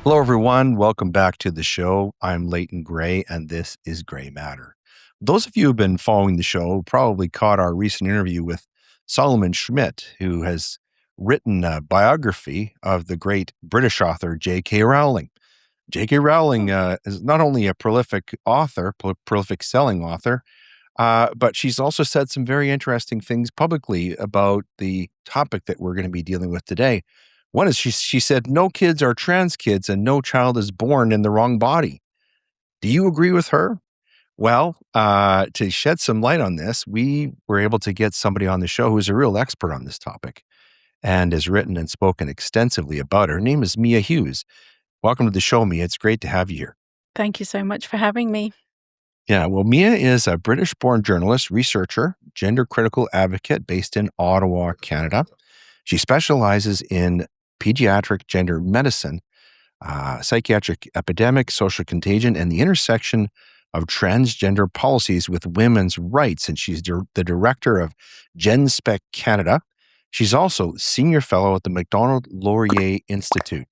Hello, everyone. Welcome back to the show. I'm Leighton Grey, and this is Grey Matter. Those of you who've been following the show probably caught our recent interview with Solomon Schmidt, who has written a biography of the great British author J.K. Rowling. J.K. Rowling is not only a prolific author, prolific selling author, but she's also said some very interesting things publicly about the topic that we're going to be dealing with today. One is she said, no kids are trans kids and no child is born in the wrong body. Do you agree with her? Well, to shed some light on this, we were able to get somebody on the show who's a real expert on this topic and has written and spoken extensively about it. Her name is Mia Hughes. Welcome to the show, Mia. It's great to have you here. Thank you so much for having me. Yeah, well, Mia is a British-born journalist, researcher, gender-critical advocate based in Ottawa, Canada. She specializes in pediatric gender medicine, psychiatric epidemic, social contagion, and the intersection of transgender policies with women's rights. And she's the director of GenSpec Canada. She's also senior fellow at the Macdonald Laurier Institute.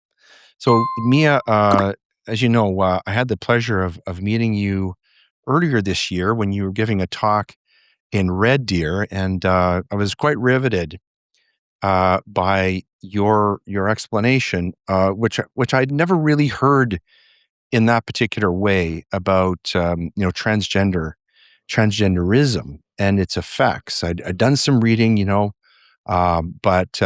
So, Mia, as you know, I had the pleasure of meeting you earlier this year when you were giving a talk in Red Deer, and I was quite riveted by your explanation, which I'd never really heard in that particular way about transgenderism and its effects. I'd done some reading, but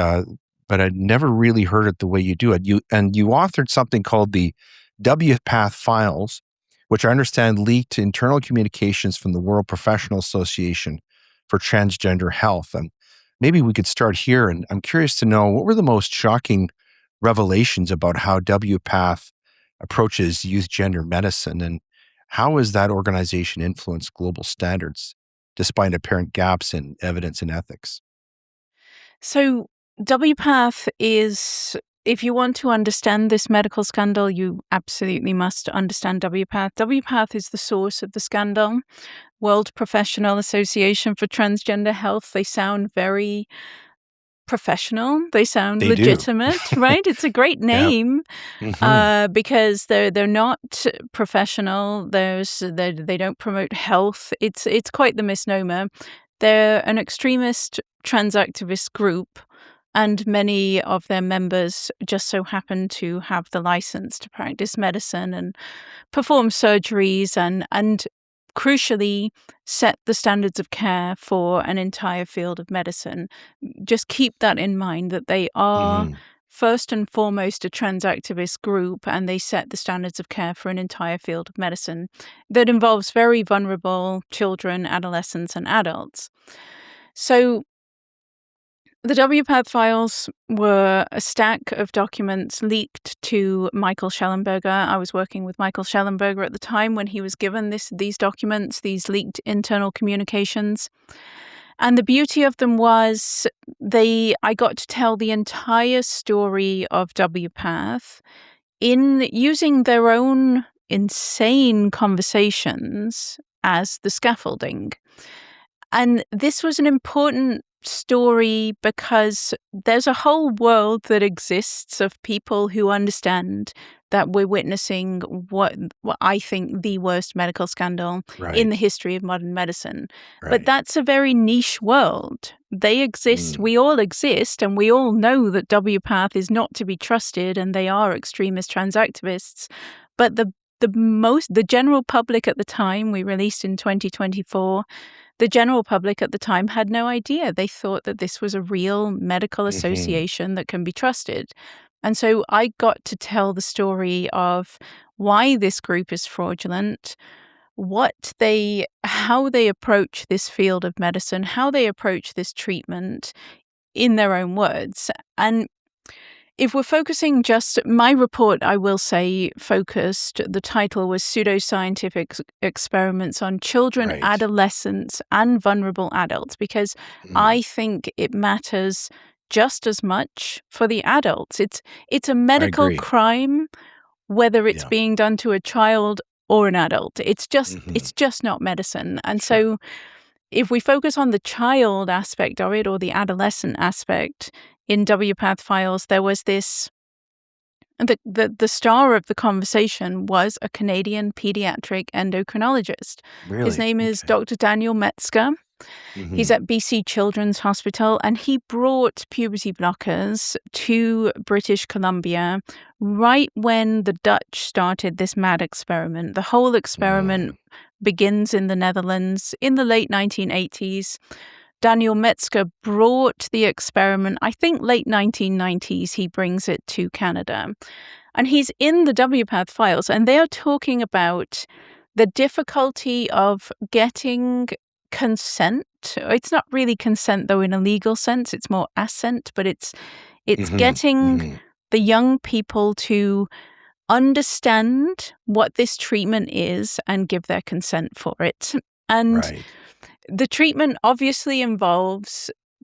I'd never really heard it the way you do it. You authored something called the WPATH Files, which I understand leaked internal communications from the World Professional Association for Transgender Health. And maybe we could start here. And I'm curious to know, what were the most shocking revelations about how WPATH approaches youth gender medicine, and how has that organization influenced global standards despite apparent gaps in evidence and ethics? So, WPATH is, if you want to understand this medical scandal, you absolutely must understand WPATH. WPATH is the source of the scandal. World Professional Association for Transgender Health. They sound very professional. They sound They do. legitimate, right? It's a great Yeah. name Mhm. because they're not professional. They don't promote health. It's quite the misnomer. They're an extremist trans activist group, and many of their members just so happen to have the license to practice medicine and perform surgeries and crucially set the standards of care for an entire field of medicine. Just keep that in mind, that they are Mhm. first and foremost a trans activist group, and they set the standards of care for an entire field of medicine that involves very vulnerable children, adolescents, and adults. So the WPATH files were a stack of documents leaked to Michael Schellenberger. I was working with Michael Schellenberger at the time when he was given these documents, these leaked internal communications. And the beauty of them was I got to tell the entire story of WPATH in using their own insane conversations as the scaffolding. And this was an important story because there's a whole world that exists of people who understand that we're witnessing what I think the worst medical scandal in the Right. history of modern medicine. But Right. that's a very niche world. They exist, Mm. we all exist, and we all know that WPATH is not to be trusted and they are extremist trans activists. But the general public at the time, we released in 2024, the general public at the time had no idea. They thought that this was a real medical Mhm. association that can be trusted. And so I got to tell the story of why this group is fraudulent, how they approach this field of medicine, how they approach this treatment in their own words. And if we're focusing just, my report, I will say, the title was Pseudoscientific Experiments on Children, Right. Adolescents, and Vulnerable Adults, because Mm. I think it matters just as much for the adults. It's a I medical agree. crime, whether it's Yeah. being done to a child or an adult. It's Mhm. just not medicine. And Sure. so if we focus on the child aspect of it or the adolescent aspect, in WPATH files, there was this The star of the conversation was a Canadian pediatric endocrinologist. His Really? name is Okay. Dr. Daniel Metzger. He's Mhm. at BC Children's Hospital, and he brought puberty blockers to British Columbia right when the Dutch started this mad experiment. The whole experiment Mm. begins in the Netherlands in the late 1980s. Daniel Metzger brought the experiment, I think late 1990s, he brings it to Canada. And he's in the WPATH files, and they are talking about the difficulty of getting consent. It's not really consent, though, in a legal sense. It's more assent, but it's Mhm. getting Mhm. the young people to understand what this treatment is and give their consent for it. And Right. the treatment obviously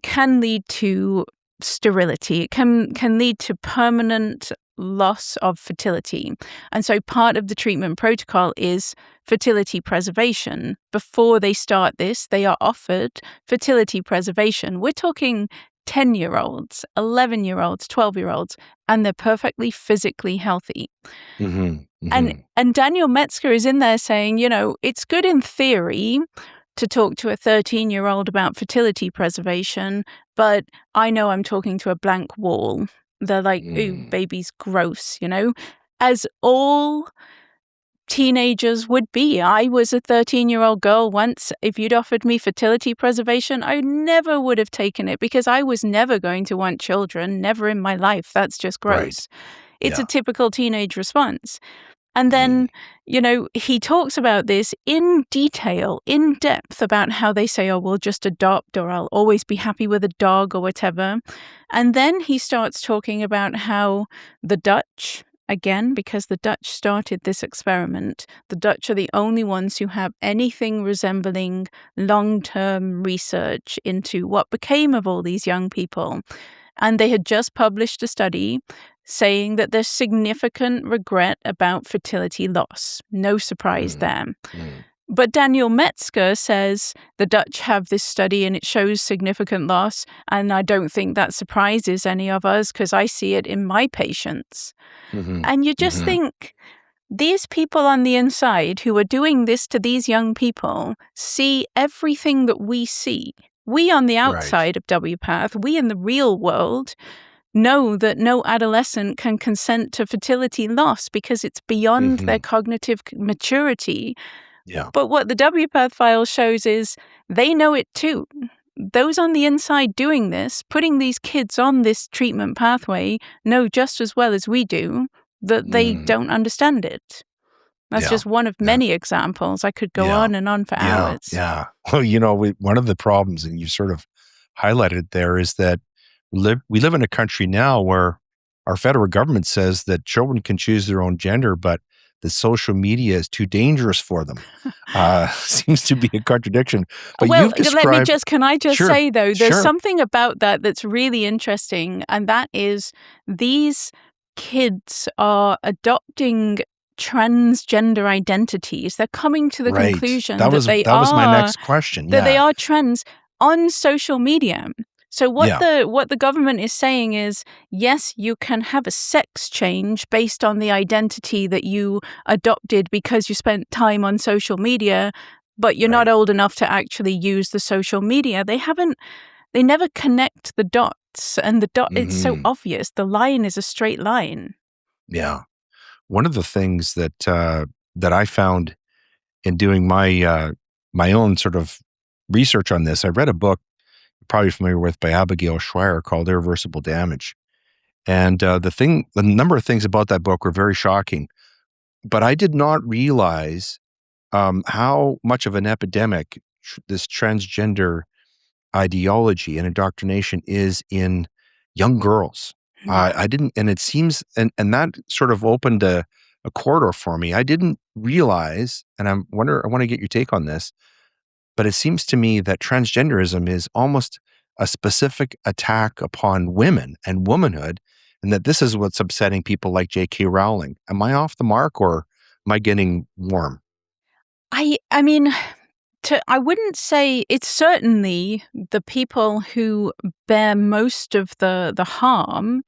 can lead to sterility. It can lead to permanent loss of fertility. And so part of the treatment protocol is fertility preservation. Before they start this, they are offered fertility preservation. We're talking 10-year-olds, 11-year-olds, 12-year-olds, and they're perfectly physically healthy. Mhm. And Mhm. and Daniel Metzger is in there saying, it's good in theory to talk to a 13-year-old about fertility preservation, but I know I'm talking to a blank wall. They're like, ooh, Mm. baby's gross, as all teenagers would be. I was a 13-year-old girl once. If you'd offered me fertility preservation, I never would have taken it because I was never going to want children, never in my life. That's just Right. gross. It's a Yeah. typical teenage response. And Mm. then, he talks about this in detail, in depth, about how they say, oh, we'll just adopt, or I'll always be happy with a dog, or whatever. And then he starts talking about how the Dutch, again, because the Dutch started this experiment, the Dutch are the only ones who have anything resembling long-term research into what became of all these young people. And they had just published a study saying that there's significant regret about fertility loss. No surprise Mm. there. Mm. But Daniel Metzger says the Dutch have this study and it shows significant loss. And I don't think that surprises any of us because I see it in my patients. Mhm. And you just Mhm. think these people on the inside who are doing this to these young people see everything that we see. We on the Right. outside of WPATH, we in the real world, know that no adolescent can consent to fertility loss because it's beyond their Mhm. cognitive maturity. Yeah. But what the WPATH file shows is they know it too. Those on the inside doing this, putting these kids on this treatment pathway, know just as well as we do that they Mm. don't understand it. That's Yeah. just one of Yeah. many examples. I could go Yeah. on and on for Yeah. hours. Yeah. Well, one of the problems, and you sort of highlighted there, is that we live in a country now where our federal government says that children can choose their own gender, but the social media is too dangerous for them. Seems to be a contradiction. But Well, you've described. can I just Sure. say though, there's Sure. something about that that's really interesting, and that is these kids are adopting transgender identities. They're coming to the Right. conclusion That was that was my next question. that they Yeah. are trans on social media. So Yeah. what the government is saying is, yes, you can have a sex change based on the identity that you adopted because you spent time on social media, but you're not Right. old enough to actually use the social media. They never connect the dots, and it's so Mhm. obvious. The line is a straight line. Yeah. One of the things that I found in doing my own sort of research on this, I read a book you're probably familiar with by Abigail Schreier called Irreversible Damage. And the number of things about that book were very shocking. But I did not realize how much of an epidemic this transgender ideology and indoctrination is in young girls. Yeah. I didn't, and it seems, and that sort of opened a corridor for me. I didn't realize, and I want to get your take on this, but it seems to me that transgenderism is almost a specific attack upon women and womanhood, and that this is what's upsetting people like J.K. Rowling. Am I off the mark, or am I getting warm? I mean, I wouldn't say it's certainly the people who bear most of the harm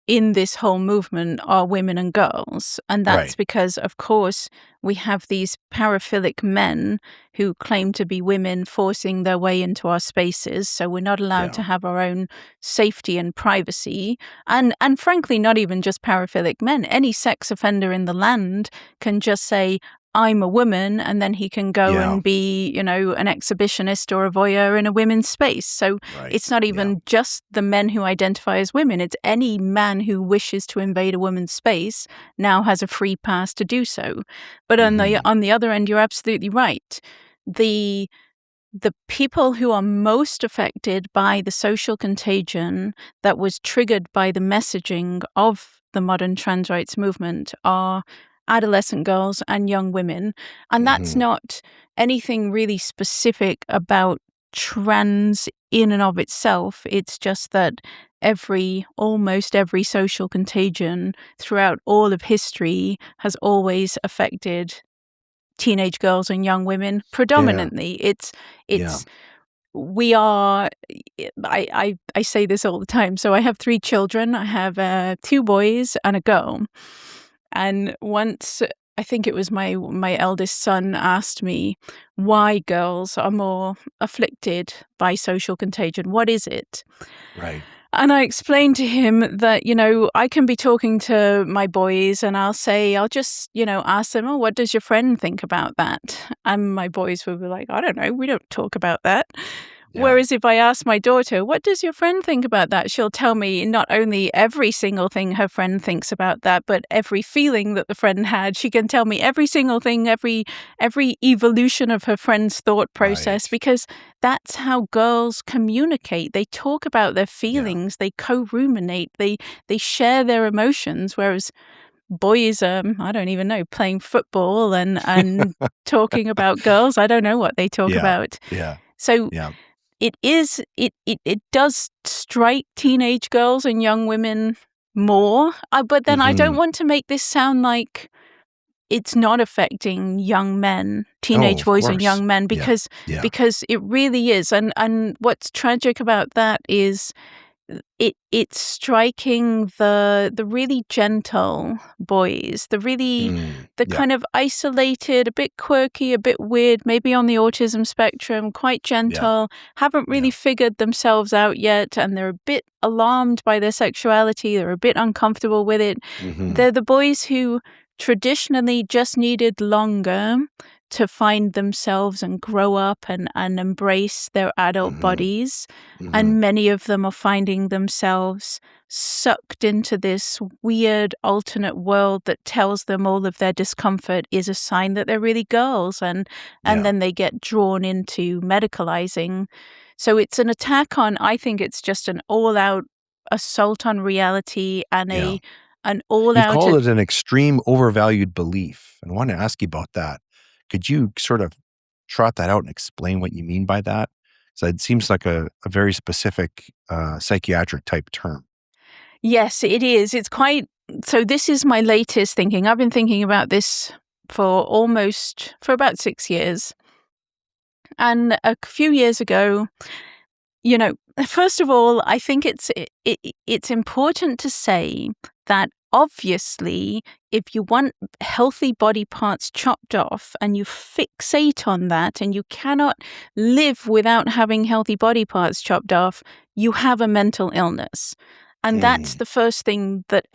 in this whole movement are women and girls. And that's Right. because, of course, we have these paraphilic men who claim to be women forcing their way into our spaces. So we're not allowed Yeah. to have our own safety and privacy. And frankly, not even just paraphilic men. Any sex offender in the land can just say, I'm a woman, and then he can go Yeah. and be, an exhibitionist or a voyeur in a women's space. So Right. it's not Yeah. even just the men who identify as women. It's any man who wishes to invade a woman's space now has a free pass to do so. But on the other end, you're absolutely right. The people who are most affected by the social contagion that was triggered by the messaging of the modern trans rights movement are adolescent girls and young women. And that's not anything really specific about trans in and of itself. It's just that almost every social contagion throughout all of history has always affected teenage girls and young women predominantly. It's Yeah. we are I say this all the time. So I have 3 children. I have 2 boys and a girl. And once, I think it was my eldest son asked me why girls are more afflicted by social contagion. What is it? Right. And I explained to him that, I can be talking to my boys and I'll just, ask them, oh, what does your friend think about that? And my boys will be like, I don't know, we don't talk about that. Yeah. Whereas if I ask my daughter, what does your friend think about that? She'll tell me not only every single thing her friend thinks about that, but every feeling that the friend had. She can tell me every single thing, every evolution of her friend's thought process, Right. because that's how girls communicate. They talk about their Yeah. feelings, they co-ruminate, they share their emotions, whereas boys, I don't even know, playing football and talking about girls. I don't know what they talk Yeah. about. Yeah. So Yeah. it does strike teenage girls and young women more. But then I don't want to make this sound like it's not affecting young men, Oh, teenage of boys and course. young men, Yeah. because Yeah. it really is. And what's tragic about that is it's striking the really gentle boys, the Yeah. kind of isolated, a bit quirky, a bit weird, maybe on the autism spectrum, quite Yeah. gentle, haven't really Yeah. figured themselves out yet, and they're a bit alarmed by their sexuality, they're a bit uncomfortable with it. They're the boys who traditionally just needed longer to find themselves and grow up and embrace their adult bodies. And many of them are finding themselves sucked into this weird alternate world that tells them all of their discomfort is a sign that they're really girls. And Yeah. then they get drawn into medicalizing. So it's an attack on, I think it's just an all-out assault on reality and Yeah. an You've all-out... called it an extreme overvalued belief. And I want to ask you about that. Could you sort of trot that out and explain what you mean by that? So it seems like a very specific psychiatric type term. Yes, it is. It's quite... So this is my latest thinking. I've been thinking about this for about 6 years. And a few years ago, first of all, I think it's important to say that obviously, if you want healthy body parts chopped off and you fixate on that and you cannot live without having healthy body parts chopped off, you have a mental illness. And that's the first thing that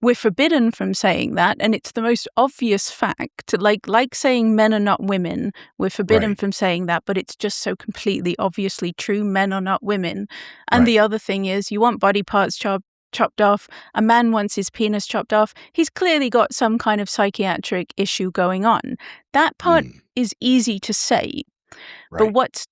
we're forbidden from saying that. And it's the most obvious fact, like saying men are not women. We're forbidden from saying that, but it's just so completely obviously true. Men are not women. And the other thing is, you want body parts chopped off. A man wants his penis chopped off. He's clearly got some kind of psychiatric issue going on. That part is easy to say. But what's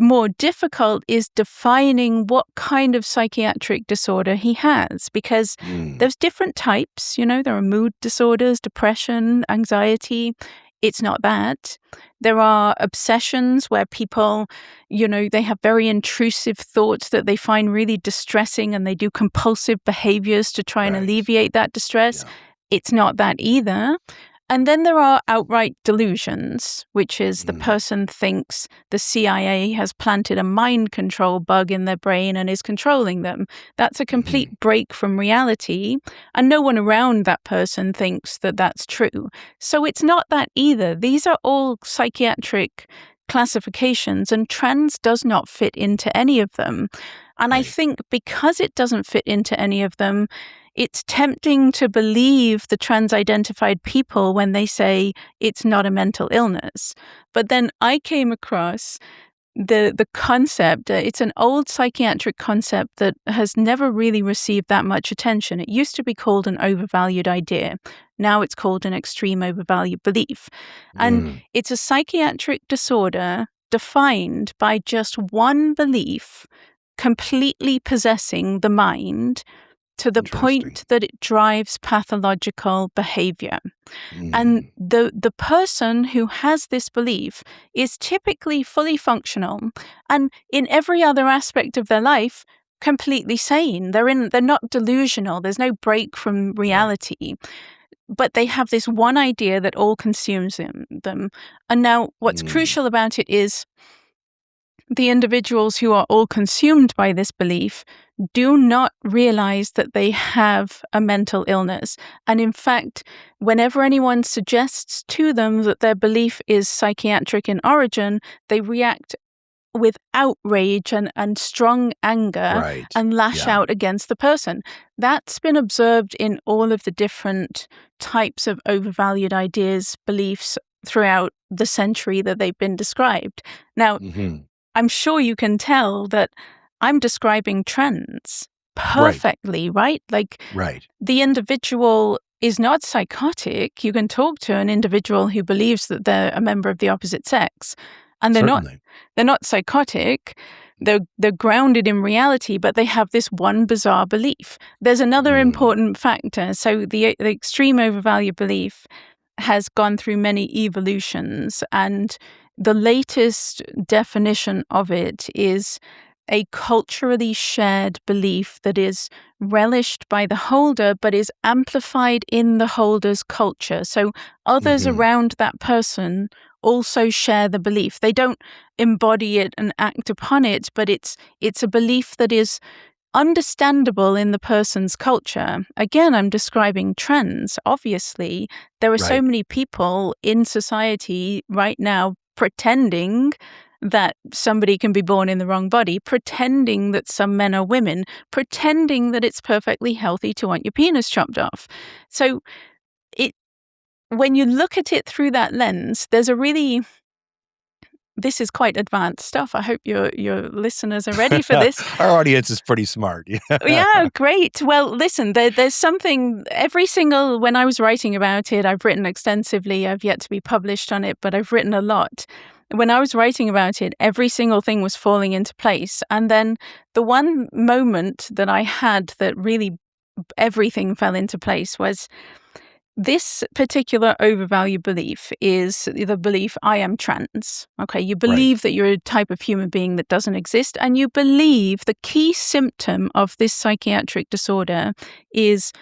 more difficult is defining what kind of psychiatric disorder he has, because there's different types. There are mood disorders, depression, anxiety. It's not that. There are obsessions where people, they have very intrusive thoughts that they find really distressing and they do compulsive behaviors to try and alleviate that distress. It's not that either. And then there are outright delusions, which is the person thinks the CIA has planted a mind control bug in their brain and is controlling them. That's a complete break from reality, and no one around that person thinks that that's true. So it's not that either. These are all psychiatric classifications, and trans does not fit into any of them. And I think because it doesn't fit into any of them, it's tempting to believe the trans-identified people when they say it's not a mental illness. But then I came across the concept. It's an old psychiatric concept that has never really received that much attention. It used to be called an overvalued idea. Now it's called an extreme overvalued belief. And it's a psychiatric disorder defined by just one belief completely possessing the mind to the point that it drives pathological behavior. And the person who has this belief is typically fully functional and in every other aspect of their life completely sane. They're not delusional. There's no break from reality. But they have this one idea that all consumes them. And now what's crucial about it is the individuals who are all consumed by this belief do not realize that they have a mental illness. And in fact, whenever anyone suggests to them that their belief is psychiatric in origin, they react with outrage and strong anger and lash out against the person. That's been observed in all of the different types of overvalued ideas, beliefs throughout the century that they've been described. Now, I'm sure you can tell that I'm describing trends perfectly, right? Like, the individual is not psychotic. You can talk to an individual who believes that they're a member of the opposite sex, and they're not psychotic. They're grounded in reality, but they have this one bizarre belief. There's another important factor. So the extreme overvalued belief has gone through many evolutions, and the latest definition of it is a culturally shared belief that is relished by the holder but is amplified in the holder's culture. So others around that person also share the belief. They don't embody it and act upon it, but it's a belief that is understandable in the person's culture. Again, I'm describing trends. Obviously, there are so many people in society right now pretending that somebody can be born in the wrong body, pretending that some men are women, pretending that it's perfectly healthy to want your penis chopped off. So when you look at it through that lens, there's this is quite advanced stuff. I hope your listeners are ready for this. Our audience is pretty smart. Yeah, great. Well, listen, there's something, when I was writing about it, I've written extensively. I've yet to be published on it, but I've written a lot. When I was writing about it, every single thing was falling into place. And then the one moment that I had that really everything fell into place was this particular overvalued belief is the belief I am trans. Okay, you believe that you're a type of human being that doesn't exist, and you believe the key symptom of this psychiatric disorder is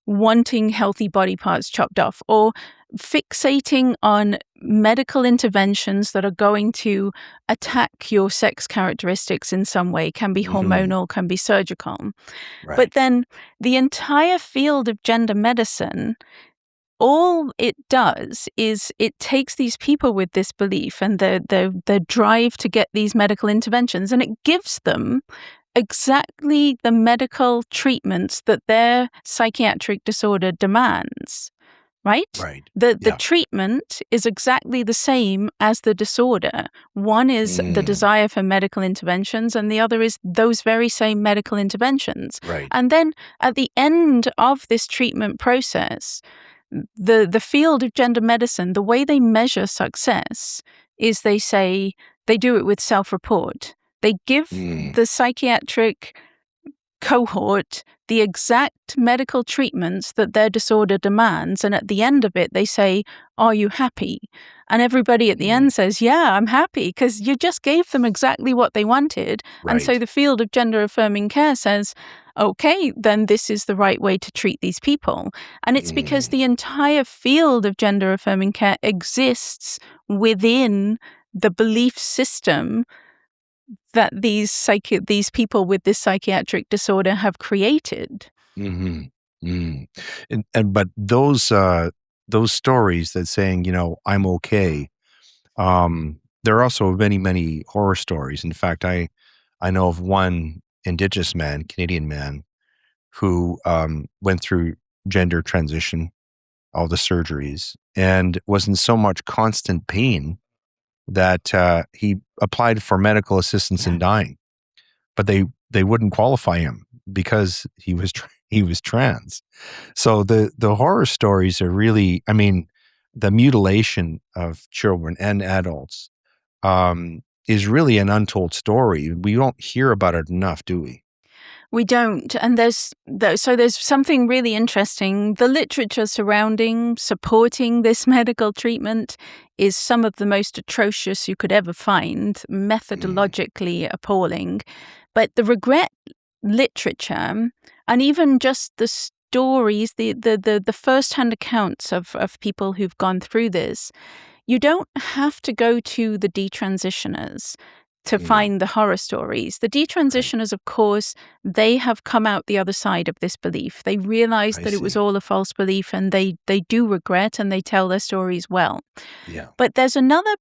wanting healthy body parts chopped off, or fixating on medical interventions that are going to attack your sex characteristics in some way. Can be hormonal, can be surgical. But then the entire field of gender medicine, all it does is it takes these people with this belief and their drive to get these medical interventions, and it gives them exactly the medical treatments that their psychiatric disorder demands, right? The treatment is exactly the same as the disorder. One is the desire for medical interventions, and the other is those very same medical interventions. And then at the end of this treatment process, the field of gender medicine, the way they measure success is they say they do it with self-report. They give the psychiatric cohort the exact medical treatments that their disorder demands. And at the end of it, they say, "Are you happy?" And everybody at the end says, "Yeah, I'm happy," because you just gave them exactly what they wanted. And so Right. the field of gender affirming care says, okay, then this is the right way to treat these people. And it's because the entire field of gender affirming care exists within the belief system that these people with this psychiatric disorder have created. Mm-hmm. Mm. And but those stories that saying, I'm okay. There are also many, many horror stories. In fact, I know of one Indigenous man, Canadian man, who went through gender transition, all the surgeries, and was in so much constant pain that he applied for medical assistance in dying, but they wouldn't qualify him because he was trans. So the horror stories are really, I mean, the mutilation of children and adults is really an untold story. We don't hear about it enough, do we? We don't. And there's something really interesting. The literature supporting this medical treatment is some of the most atrocious you could ever find, methodologically appalling. But the regret literature, and even just the stories, the first-hand accounts of people who've gone through this, you don't have to go to the detransitioners to find the horror stories. The Right. detransitioners, of course, they have come out the other side of this belief. They realized I that it was see. all a false belief, and they do regret, and they tell their stories well. Yeah. But there's another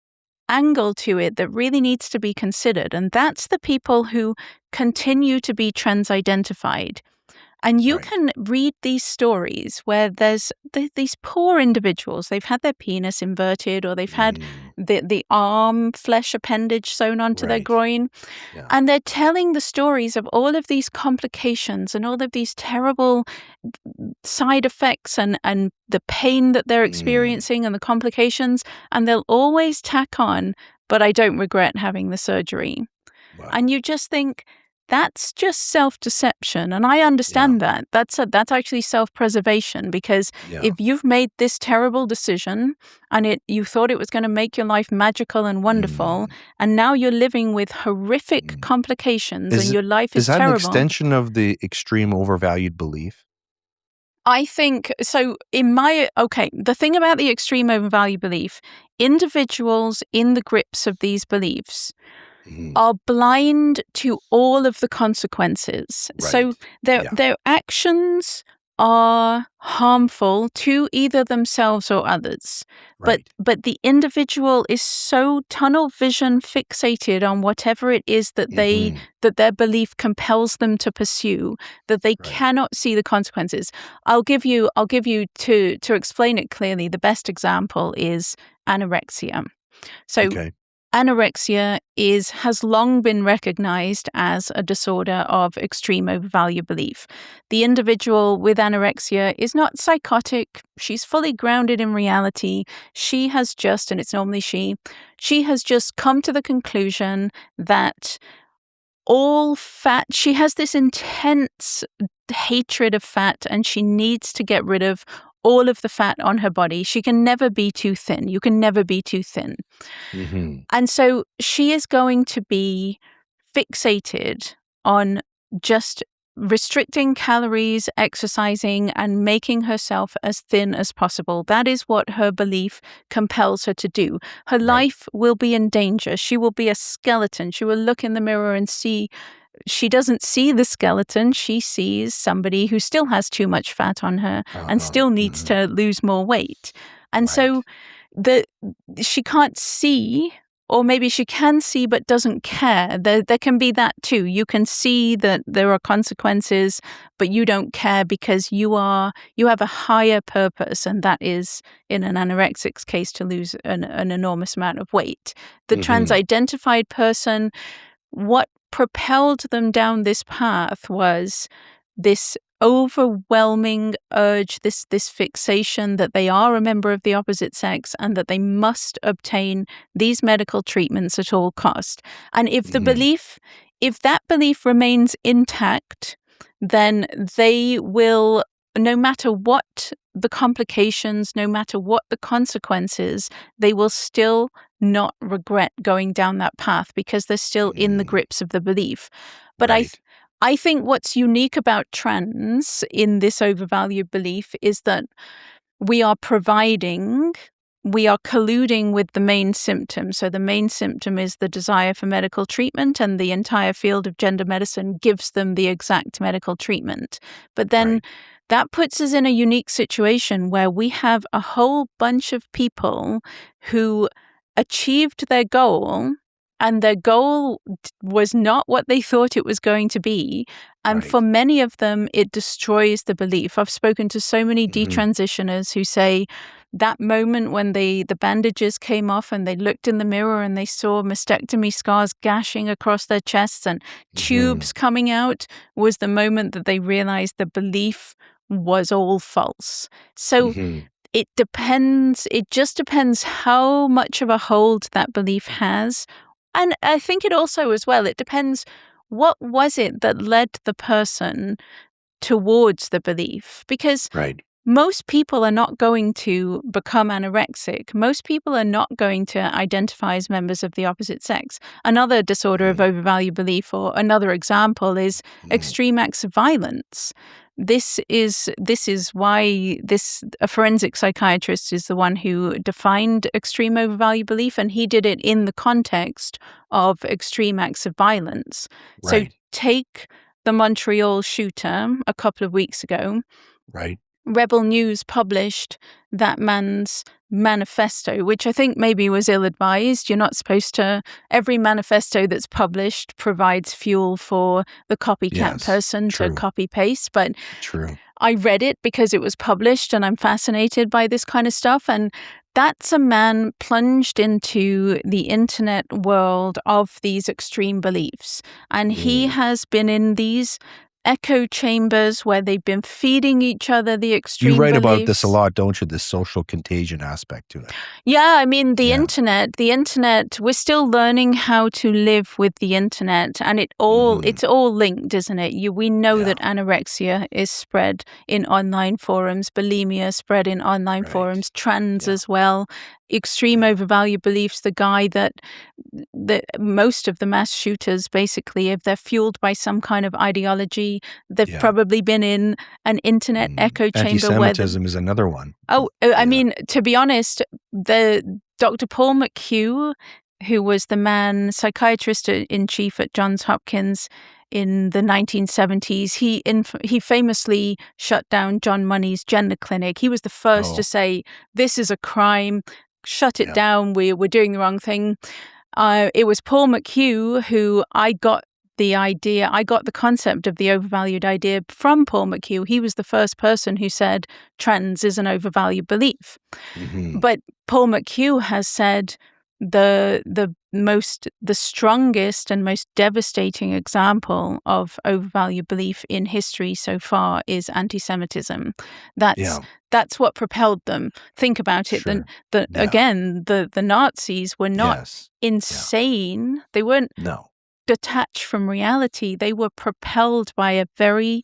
angle to it that really needs to be considered, and that's the people who continue to be trans-identified. And you Right. can read these stories where there's these poor individuals. They've had their penis inverted, or they've had the arm flesh appendage sewn onto their Right. groin. Yeah. And they're telling the stories of all of these complications and all of these terrible side effects and the pain that they're experiencing and the complications. And they'll always tack on, "But I don't regret having the surgery." Wow. And you just think, that's just self-deception. And I Yeah. understand that. That's actually self-preservation, because Yeah. if you've made this terrible decision and you thought it was going to make your life magical and wonderful, and now you're living with horrific complications and your life Is is that an terrible. extension of the extreme overvalued belief? I think so. The thing about the extreme overvalue belief, individuals in the grips of these beliefs are blind to all of the consequences. So Right. Yeah. their actions are harmful to either themselves or others. Right. But the individual is so tunnel vision fixated on whatever it is that that their belief compels them to pursue, that they Right. cannot see the consequences. I'll give you to explain it clearly, the best example is anorexia. So Okay. anorexia has long been recognized as a disorder of extreme overvalue belief. The individual with anorexia is not psychotic. She's fully grounded in reality. She has just, and it's normally she has just come to the conclusion that all fat, she has this intense hatred of fat, and she needs to get rid of all of the fat on her body. She can never be too thin. You can never be too thin. And so she is going to be fixated on just restricting calories, exercising, and making herself as thin as possible. That is what her belief compels her to do. Her life will be in danger. She will be a skeleton. She will look in the mirror and see. She doesn't see the skeleton. She sees somebody who still has too much fat on her and still needs to lose more weight. And so she can't see, or maybe she can see but doesn't care. There can be that too. You can see that there are consequences, but you don't care because you have a higher purpose, and that is, in an anorexic's case, to lose an enormous amount of weight. The trans-identified person, what propelled them down this path was this overwhelming urge, this fixation that they are a member of the opposite sex and that they must obtain these medical treatments at all cost. And if that belief remains intact, then they will, no matter what the complications, no matter what the consequences, they will still not regret going down that path because they're still in the grips of the belief. But Right. I think what's unique about trans in this overvalued belief is that we are colluding with the main symptom. So the main symptom is the desire for medical treatment, and the entire field of gender medicine gives them the exact medical treatment. But then Right. that puts us in a unique situation where we have a whole bunch of people who achieved their goal, and their goal was not what they thought it was going to be. And Right. for many of them, it destroys the belief. I've spoken to so many Mhm. detransitioners who say that moment when the bandages came off and they looked in the mirror and they saw mastectomy scars gashing across their chests and Mhm. tubes coming out was the moment that they realized the belief was all false. So Mhm. it depends. It just depends how much of a hold that belief has. And I think it also, as well, it depends what was it that led the person towards the belief. Because Right. most people are not going to become anorexic. Most people are not going to identify as members of the opposite sex. Another disorder of Mhm. overvalued belief, or another example, is Mhm. extreme acts of violence. This is why a forensic psychiatrist is the one who defined extreme overvalued belief, and he did it in the context of extreme acts of violence. So Right. take the Montreal shooter a couple of weeks ago. Right. Rebel News published that man's manifesto, which I think maybe was ill-advised. You're not supposed to. Every manifesto that's published provides fuel for the copycat Yes. person to True. copy-paste. But True. I read it because it was published, and I'm fascinated by this kind of stuff. And that's a man plunged into the internet world of these extreme beliefs. And he Mm. has been in these echo chambers where they've been feeding each other the You extreme write about this a beliefs. lot, don't you? The social contagion aspect to it. Yeah, I mean, Yeah. the internet, we're still learning how to live with the internet, and Mhm. it's all linked, isn't it? We know Yeah. that anorexia is spread in online forums, bulimia spread in online Right. forums, trans Yeah. as well, extreme Yeah. overvalued beliefs, the guy that most of the mass shooters, basically, if they're fueled by some kind of ideology, they've Yeah. probably been in an internet echo chamber where the Anti-Semitism is another one. I Yeah. mean, to be honest, the Dr. Paul McHugh, who was the psychiatrist in chief at Johns Hopkins in the 1970s, he famously shut down John Money's gender clinic. He was the first to Oh, say, "This is a crime. Shut it yeah. down. We're doing the wrong thing." It was Paul McHugh who I got the concept of the overvalued idea from Paul McHugh. He was the first person who said trans is an overvalued belief. Mhm. But Paul McHugh has said the strongest and most devastating example of overvalued belief in history so far is anti-Semitism. That's Yeah. that's what propelled them. Think about it. Sure. Yeah. The Nazis were not Yes. Yeah. insane. They weren't No. detached from reality. They were propelled by a very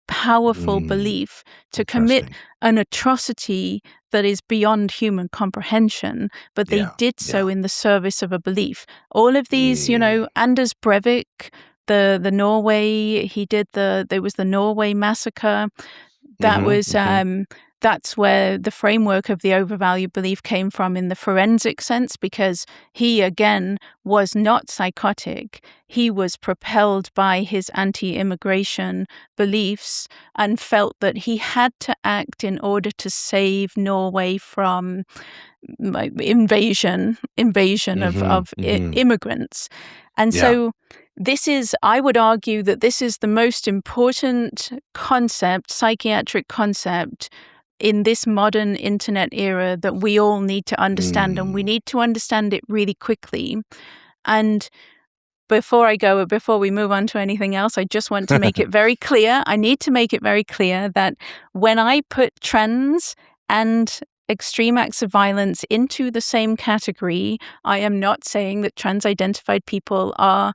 powerful Mm. belief to commit Interesting. an atrocity that is beyond human comprehension, but they Yeah. did Yeah. so in the service of a belief. All of these, Mm. Anders Breivik, the Norway, there was the Norway massacre. That Mhm. was Mhm. that's where the framework of the overvalued belief came from in the forensic sense, because he again was not psychotic. He was propelled by his anti-immigration beliefs and felt that he had to act in order to save Norway from invasion Mhm. of Mhm. immigrants. And Yeah. so I would argue that this is the most important psychiatric concept in this modern internet era that we all need to understand, and we Mm. need to understand it really quickly. And before we move on to anything else, I just want to make it very clear. I need to make it very clear that when I put trans and extreme acts of violence into the same category, I am not saying that trans-identified people are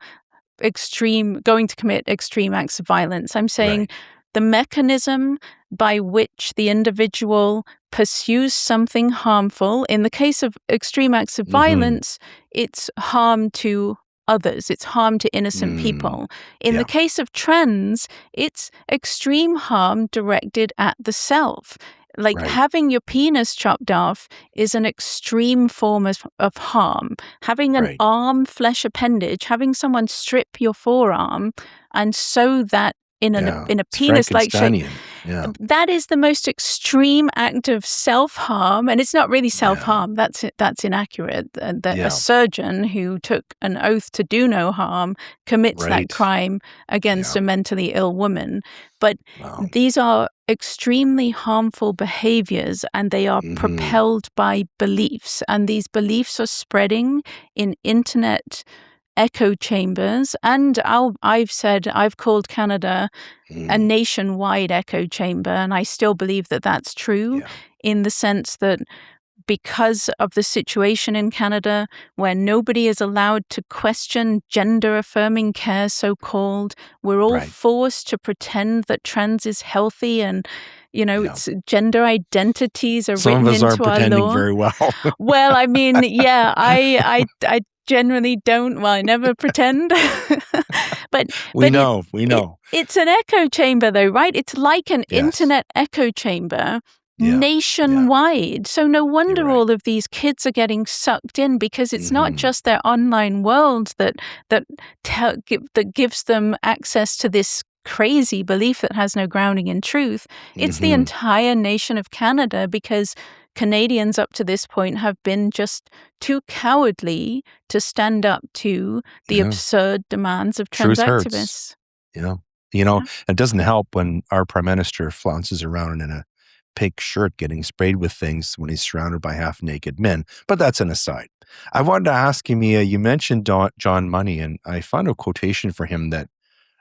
going to commit extreme acts of violence. I'm saying Right. the mechanism by which the individual pursues something harmful. In the case of extreme acts of Mhm. violence, it's harm to others. It's harm to innocent Mm. people. In the Yeah. case of trans, it's extreme harm directed at the self. Like Right. having your penis chopped off is an extreme form of harm. Having an Right. arm flesh appendage, having someone strip your forearm and sew that Yeah. in a It's penis-like shape, Frankensteinian. Yeah. that is the most extreme act of self-harm, and it's not really Yeah. self-harm. That's inaccurate. A Yeah. surgeon who took an oath to do no harm commits that Right. crime against Yeah. a mentally ill woman. But Wow. these are extremely harmful behaviors, and they are Mhm. propelled by beliefs, and these beliefs are spreading in internet echo chambers. And I've called Canada a Mm. nationwide echo chamber, and I still believe that that's true, Yeah. in the sense that because of the situation in Canada where nobody is allowed to question gender affirming care, so called, we're all Right. forced to pretend that trans is healthy, and Yeah. it's gender identities are Some of written us aren't into our pretending law. very well. Well, I mean, yeah, I generally don't. Well, I never pretend. but We but know. We know. it's an echo chamber, though, right? It's like an Yes. internet echo chamber Yeah. Yeah. nationwide. So no You're wonder right. all of these kids are getting sucked in, because it's not Mhm. just their online world that that gives them access to this crazy belief that has no grounding in truth. It's the Mhm. entire nation of Canada, because Canadians up to this point have been just too cowardly to stand up to the Yeah. absurd demands of trans Truth hurts. activists. Yeah. Yeah. It doesn't help when our prime minister flounces around in a pink shirt getting sprayed with things when he's surrounded by half-naked men, but that's an aside. I wanted to ask you, Mia, you mentioned John Money, and I found a quotation for him that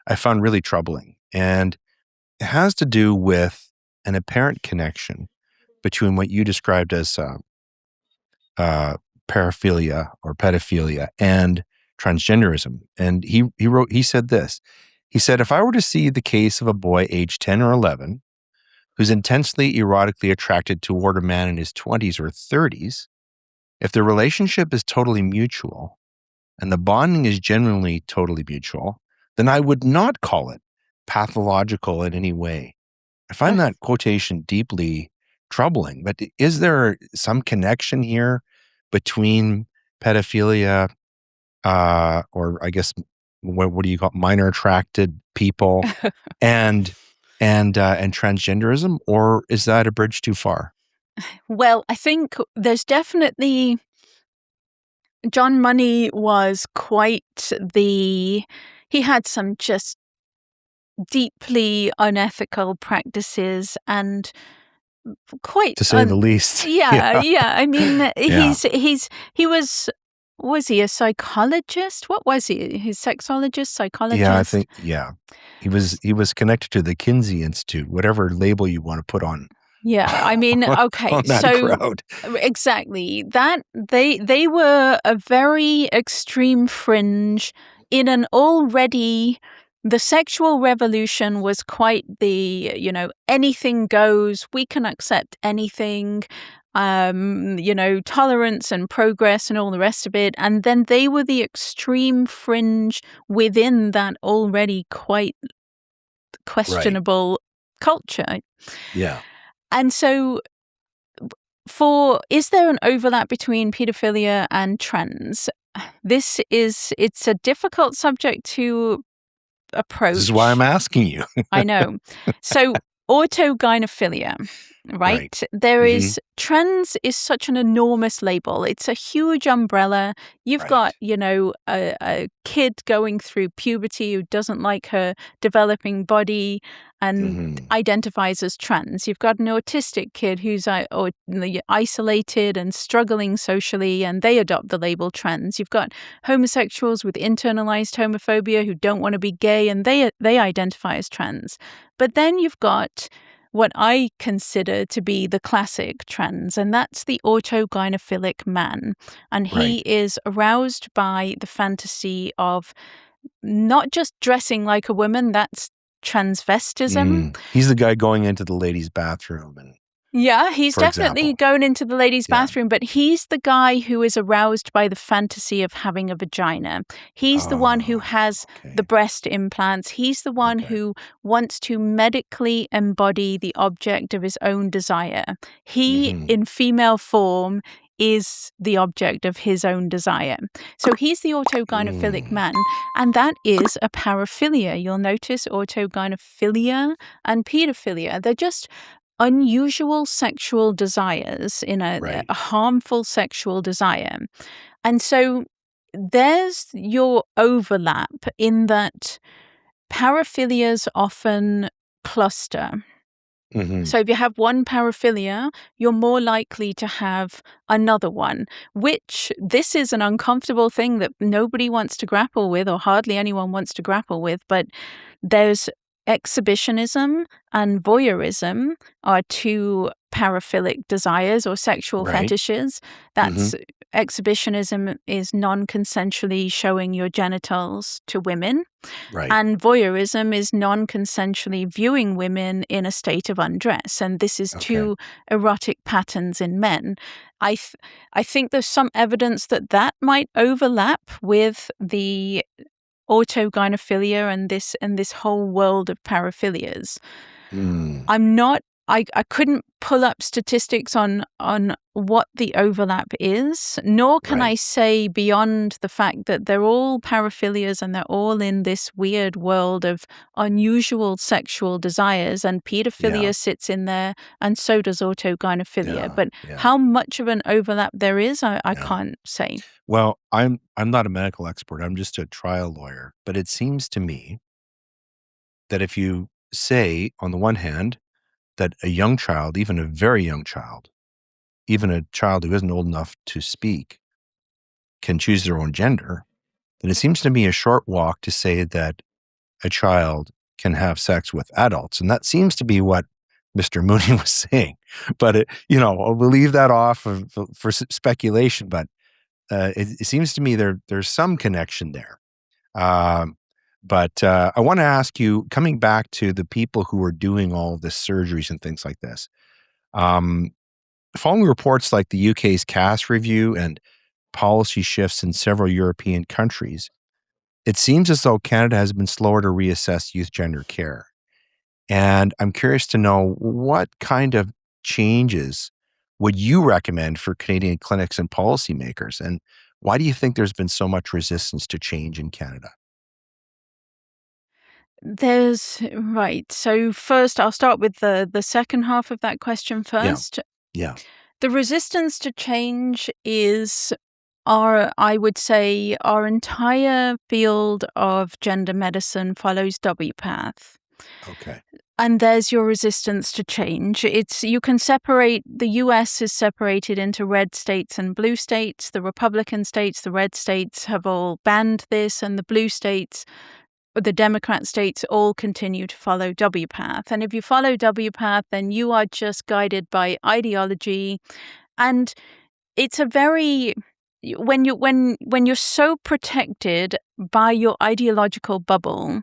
I found really troubling, and it has to do with an apparent connection between what you described as uh, paraphilia or pedophilia and transgenderism. And he said this. He said, if I were to see the case of a boy aged 10 or 11 who's intensely erotically attracted toward a man in his 20s or 30s, if the relationship is totally mutual and the bonding is genuinely totally mutual, then I would not call it pathological in any way. I find that quotation deeply troubling, but is there some connection here between pedophilia, or I guess what do you call it, minor attracted people, and and transgenderism, or is that a bridge too far? Well, I think there's definitely John Money was quite he had some just deeply unethical practices, and quite To say the least. yeah, Yeah, yeah. I mean, yeah, he was he a psychologist? What was he? His sexologist, yeah. I psychologist? think he was connected to the Kinsey Institute, whatever label you want to put on Yeah, I mean, okay, on that so crowd. exactly that they were a very extreme fringe in an already the sexual revolution was quite the, anything goes, we can accept anything, tolerance and progress and all the rest of it. And then they were the extreme fringe within that already quite Right. questionable culture. Yeah. And so is there an overlap between pedophilia and trans? It's a difficult subject to This is why I'm approach. asking you. I know. So, autogynephilia, Right. right? There Mhm. is trans is such an enormous label. It's a huge umbrella. You've got, Right. a kid going through puberty who doesn't like her developing body and Mhm. identifies as trans. You've got an autistic kid who's isolated and struggling socially, and they adopt the label trans. You've got homosexuals with internalized homophobia who don't want to be gay, and they identify as trans. But then you've got what I consider to be the classic trans, and that's the autogynephilic man. And he Right. is aroused by the fantasy of not just dressing like a woman, that's transvestism. He's the guy going into the ladies' bathroom, and Yeah, he's for definitely example. going into the ladies' Yeah. bathroom, but he's the guy who is aroused by the fantasy of having a vagina. He's the one who Oh, has the okay. breast implants. He's the one Okay. who wants to medically embody the object of his own desire. He, Mhm. in female form, is the object of his own desire. So he's the autogynephilic Mm. man, and that is a paraphilia. You'll notice autogynephilia and pedophilia. They're just unusual sexual desires in Right. a harmful sexual desire. And so there's your overlap in that paraphilias often cluster. Mhm. So if you have one paraphilia, you're more likely to have another one, which this is an uncomfortable thing that nobody wants to grapple with, or hardly anyone wants to grapple with. But there's exhibitionism and voyeurism are two paraphilic desires or sexual Right. fetishes. Mhm. That's exhibitionism is non-consensually showing your genitals to women. Right. And voyeurism is non-consensually viewing women in a state of undress, and this is Okay. two erotic patterns in men. I think there's some evidence that that might overlap with the autogynephilia and this whole world of paraphilias. Mm. I'm not I couldn't pull up statistics on what the overlap is, nor can I Right. say beyond the fact that they're all paraphilias and they're all in this weird world of unusual sexual desires, and Yeah. pedophilia sits in there, and so does autogynephilia. Yeah. But Yeah. how much of an overlap there is, I Yeah. can't say. Well, I'm not a medical expert. I'm just a trial lawyer, but it seems to me that if you say, on the one hand, that a young child, even a very young child, even a child who isn't old enough to speak, can choose their own gender, then it seems to me a short walk to say that a child can have sex with adults. And that seems to be what Mr. Mooney was saying. But, we'll leave that off for speculation. But it seems to me there's some connection there. Um, but I want to ask you, coming back to the people who are doing all of this surgeries and things like this, um, following reports like the UK's CAS review and policy shifts in several European countries, it seems as though Canada has been slower to reassess youth gender care. And I'm curious to know, what kind of changes would you recommend for Canadian clinics and policymakers? And why do you think there's been so much resistance to change in Canada? Right. So first, I'll start with the second half of that question Yeah. first. Yeah. The resistance to change is I would say, our entire field of gender medicine follows WPATH. Okay. And there's your resistance to change. You can separate, the US is separated into red states and blue states. The Republican states, the red states have all banned this, and the blue states, the Democrat states, all continue to follow WPATH. And if you follow WPATH, then you are just guided by ideology. And it's a very when you're so protected by your ideological bubble,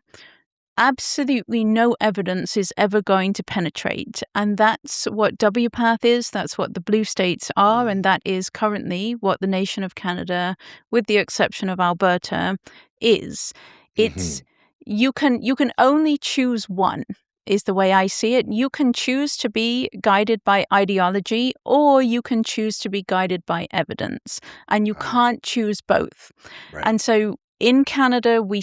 absolutely no evidence is ever going to penetrate. And that's what WPATH is, that's what the blue states are, Mm. and that is currently what the nation of Canada, with the exception of Alberta, is. It's Mhm. you can only choose one, is the way I see it. You can choose to be guided by ideology, or you can choose to be guided by evidence, and you Ah, can't choose both. right. And so in Canada, we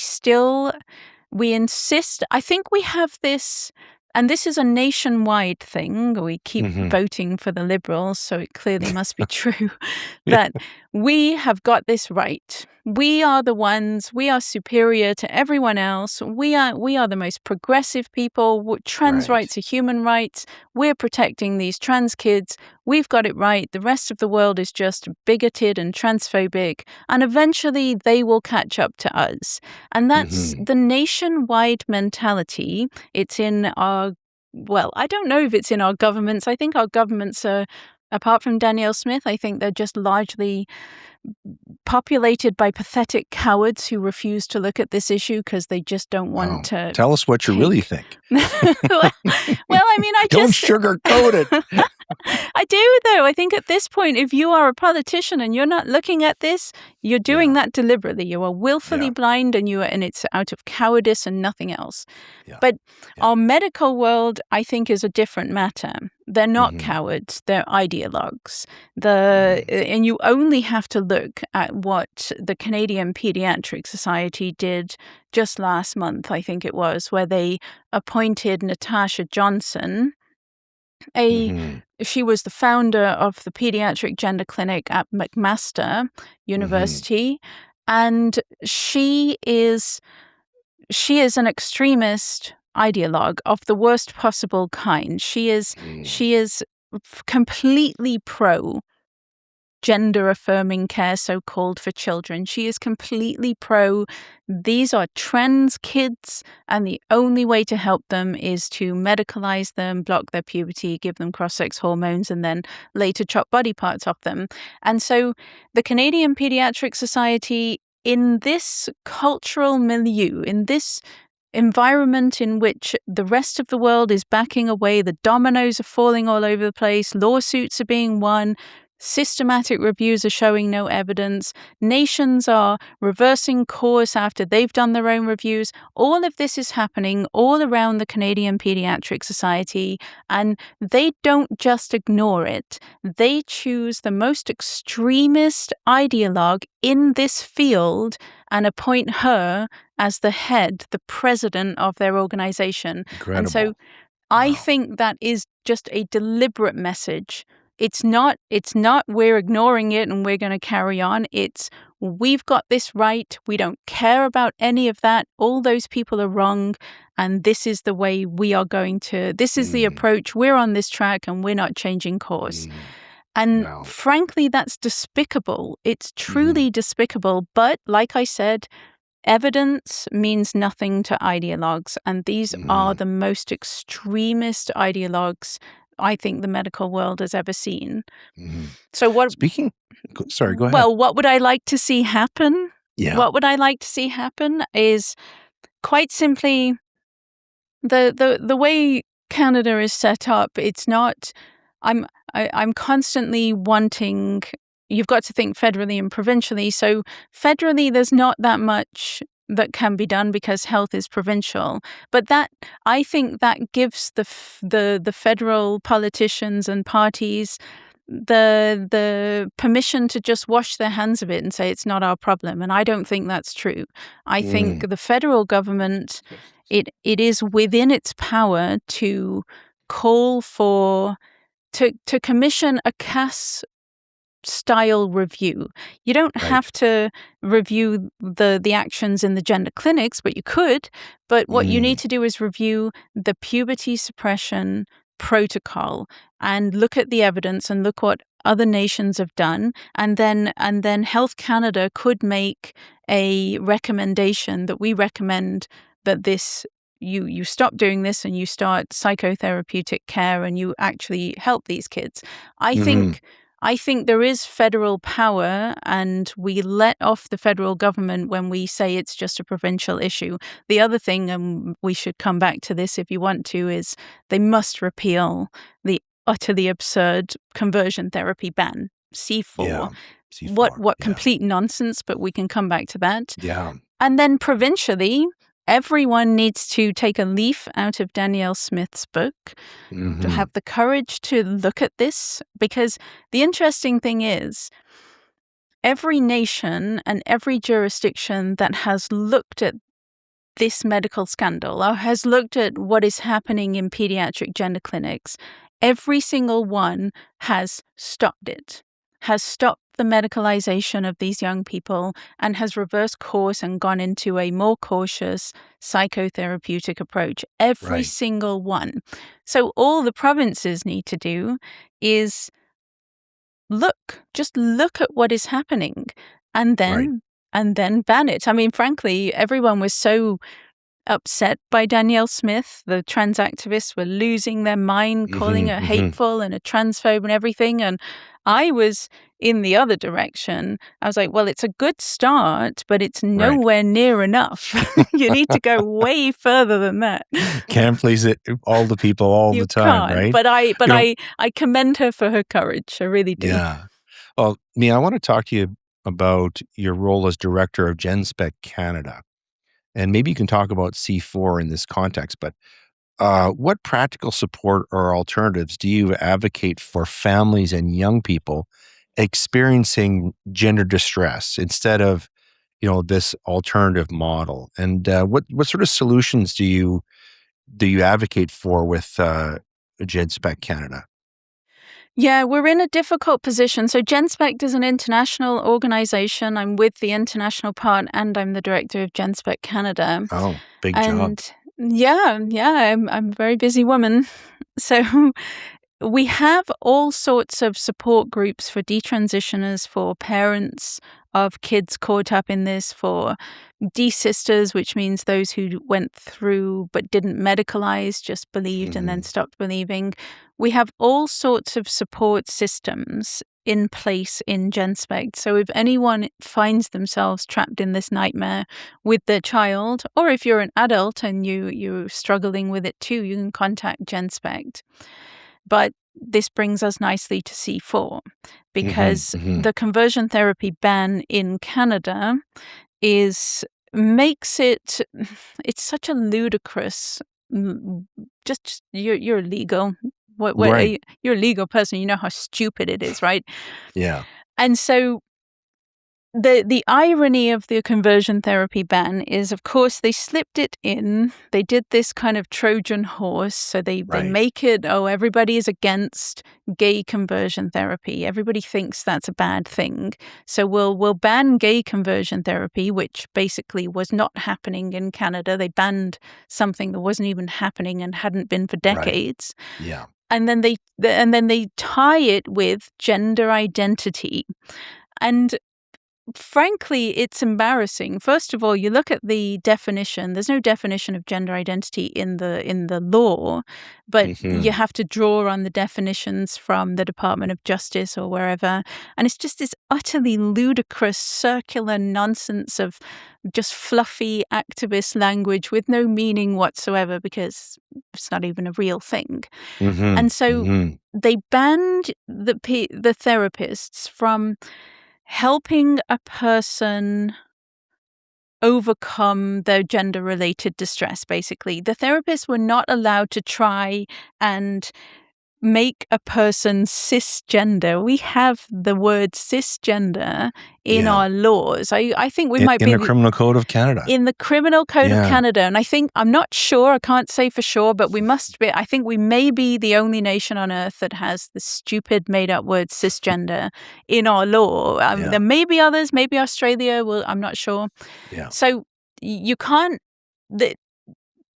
insist, I think we have this, and this is a nationwide thing. We keep Mhm. voting for the Liberals, so it clearly must be true that we have got this right. We are the ones, we are superior to everyone else. We are the most progressive people. Trans Right. rights are human rights. We're protecting these trans kids. We've got it right. The rest of the world is just bigoted and transphobic, and eventually they will catch up to us. And that's Mhm. the nationwide mentality. It's in our, well, I don't know if it's in our governments. I think our governments are, apart from Danielle Smith, I think they're just largely populated by pathetic cowards who refuse to look at this issue because they just don't want to. Tell us what you really think. well, I mean, Don't sugarcoat it. I do, though. I think at this point, if you are a politician and you're not looking at this, you're doing that deliberately. You are willfully blind, and it's out of cowardice and nothing else. But our medical world, I think, is a different matter. They're not cowards. They're ideologues. And you only have to look at what the Canadian Pediatric Society did just last month, I think it was, where they appointed Natasha Johnson. She was the founder of the Pediatric Gender Clinic at McMaster University, and she is an extremist ideologue of the worst possible kind. She is completely pro gender affirming care, so-called, for children. She is completely pro. These are trans kids, and the only way to help them is to medicalize them, block their puberty, give them cross-sex hormones, and then later chop body parts off them. And so the Canadian Pediatric Society, in this cultural milieu, in this environment in which the rest of the world is backing away, the dominoes are falling all over the place, lawsuits are being won, systematic reviews are showing no evidence, nations are reversing course after they've done their own reviews. All of this is happening all around the Canadian Pediatric Society, and they don't just ignore it. They choose the most extremist ideologue in this field and appoint her as the head, the president of their organization. Incredible. And so I think that is just a deliberate message. It's not we're ignoring it and we're going to carry on. It's we've got this right. We don't care about any of that. All those people are wrong. And this is the way we are going to, this is the approach. We're on this track and we're not changing course. And frankly, that's despicable. It's truly despicable. But like I said, evidence means nothing to ideologues. And these are the most extremist ideologues I think the medical world has ever seen. So what? Sorry, go ahead. Well, what would I like to see happen? Yeah. What would I like to see happen is quite simply the way Canada is set up. It's not. I'm constantly wanting. You've got to think federally and provincially. So federally, there's not that much that can be done because health is provincial. But that, I think, that gives the federal politicians and parties the permission to just wash their hands of it and say it's not our problem. And I don't think that's true. I think the federal government, it is within its power to call for to commission a CAS style review. You don't have to review the actions in the gender clinics, but you could. But what you need to do is review the puberty suppression protocol and look at the evidence and look what other nations have done. And then Health Canada could make a recommendation that we recommend that this you stop doing this and you start psychotherapeutic care and you actually help these kids. I think there is federal power, and we let off the federal government when we say it's just a provincial issue. The other thing, and we should come back to this if you want to, is they must repeal the utterly absurd conversion therapy ban, C4. Yeah, C4. What complete nonsense, but we can come back to that. Yeah. And then provincially, everyone needs to take a leaf out of Danielle Smith's book, to have the courage to look at this, because the interesting thing is every nation and every jurisdiction that has looked at this medical scandal or has looked at what is happening in pediatric gender clinics, every single one has stopped it, has stopped the medicalization of these young people, and has reversed course and gone into a more cautious psychotherapeutic approach. Every single one. So all the provinces need to do is just look at what is happening and then ban it. I mean, frankly, everyone was so upset by Danielle Smith. The trans activists were losing their mind, calling her hateful and a transphobe and everything. And I was in the other direction. I was like, well, it's a good start, but it's Right. nowhere near enough. You need to go way further than that. Can't please all the people all You the time, can't. right? But I but You know, I I commend her for her courage. I really do. yeah. Well, Mia, I want to talk to you about your role as director of GenSpec Canada. And maybe you can talk about C4 in this context, but what practical support or alternatives do you advocate for families and young people experiencing gender distress instead of, this alternative model? And what sort of solutions do you advocate for with GenSpec Canada? Yeah, we're in a difficult position. So GenSpect is an international organization. I'm with the international part and I'm the director of GenSpect Canada. Oh, big job. And I'm a very busy woman. So we have all sorts of support groups for detransitioners, for parents of kids caught up in this, for desisters, which means those who went through but didn't medicalize, just believed and then Mhm. stopped believing. We have all sorts of support systems in place in GenSpect. So if anyone finds themselves trapped in this nightmare with their child, or if you're an adult and you're struggling with it too, you can contact GenSpect. But this brings us nicely to C4 Mhm, because mhm. the conversion therapy ban in Canada is makes it it's such a ludicrous just you're legal. What Right. you're a legal person, you know how stupid it is, right? Yeah. And so the irony of the conversion therapy ban is, of course, they slipped it in. They did this kind of Trojan horse. So they Right. make it, oh, everybody is against gay conversion therapy. Everybody thinks that's a bad thing. So we'll ban gay conversion therapy, which basically was not happening in Canada. They banned something that wasn't even happening and hadn't been for Right. decades. Yeah. And then they tie it with gender identity. And frankly, it's embarrassing. First of all, you look at the definition. There's no definition of gender identity in the law, but you Mhm. have to draw on the definitions from the Department of Justice or wherever. And it's just this utterly ludicrous circular nonsense of just fluffy activist language with no meaning whatsoever because it's not even a real thing. And Mhm. so Mhm. they banned the therapists from helping a person overcome their gender related distress, basically. The therapists were not allowed to try and make a person cisgender. We have the word cisgender in Yeah. our laws. I think we In might in be the Criminal Code of Canada. in the Criminal Code of Yeah. Canada. And I think, I'm not sure, I can't say for sure, but we must be, I think we may be the only nation on earth that has the stupid made up word cisgender in our law. There Yeah. may be others, maybe Australia, well, I'm not sure. Yeah. So you can't, the,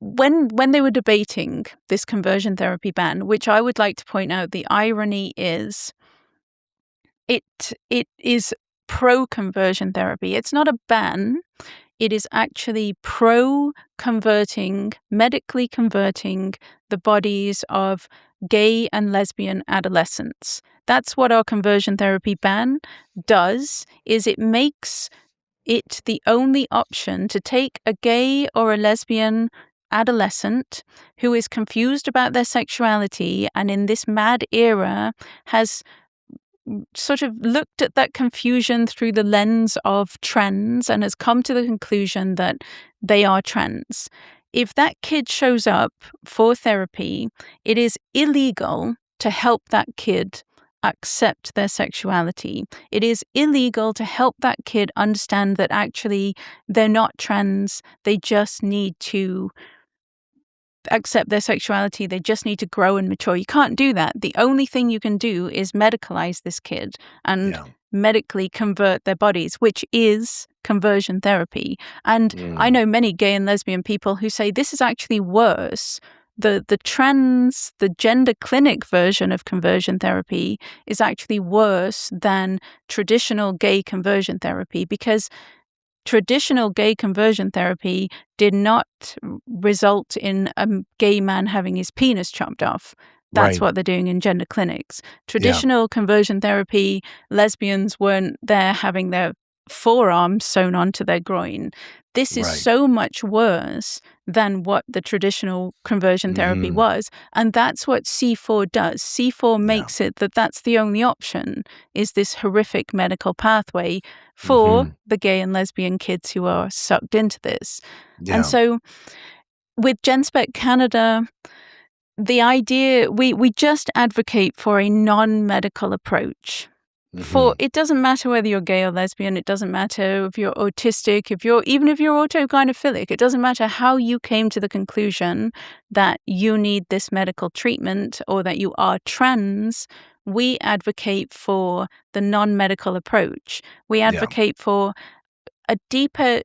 when they were debating this conversion therapy ban, which I would like to point out, the irony is it is pro conversion therapy. It's not a ban. It is actually pro-converting, medically converting the bodies of gay and lesbian adolescents. That's what our conversion therapy ban does, is it makes it the only option to take a gay or a lesbian adolescent who is confused about their sexuality and in this mad era has sort of looked at that confusion through the lens of trans and has come to the conclusion that they are trans. If that kid shows up for therapy, it is illegal to help that kid accept their sexuality. It is illegal to help that kid understand that actually they're not trans, they just need to accept their sexuality. They just need to grow and mature. You can't do that. The only thing you can do is medicalize this kid and Yeah. medically convert their bodies, which is conversion therapy. And I Mm. know many gay and lesbian people who say this is actually worse. The gender clinic version of conversion therapy is actually worse than traditional gay conversion therapy because traditional gay conversion therapy did not result in a gay man having his penis chopped off. That's Right. what they're doing in gender clinics. Yeah. Traditional conversion therapy, lesbians weren't there having their forearms sewn onto their groin. This is Right. so much worse than what the traditional conversion therapy Mhm. was. And that's what C4 does. C4 Yeah. makes it that that's the only option, is this horrific medical pathway for Mhm. the gay and lesbian kids who are sucked into this. And Yeah. so with GenSpec Canada, the idea we just advocate for a non-medical approach. For Mhm. it doesn't matter whether you're gay or lesbian, it doesn't matter if you're autistic, even if you're autogynephilic, it doesn't matter how you came to the conclusion that you need this medical treatment or that you are trans. We advocate for the non-medical approach. We Yeah. advocate for a deeper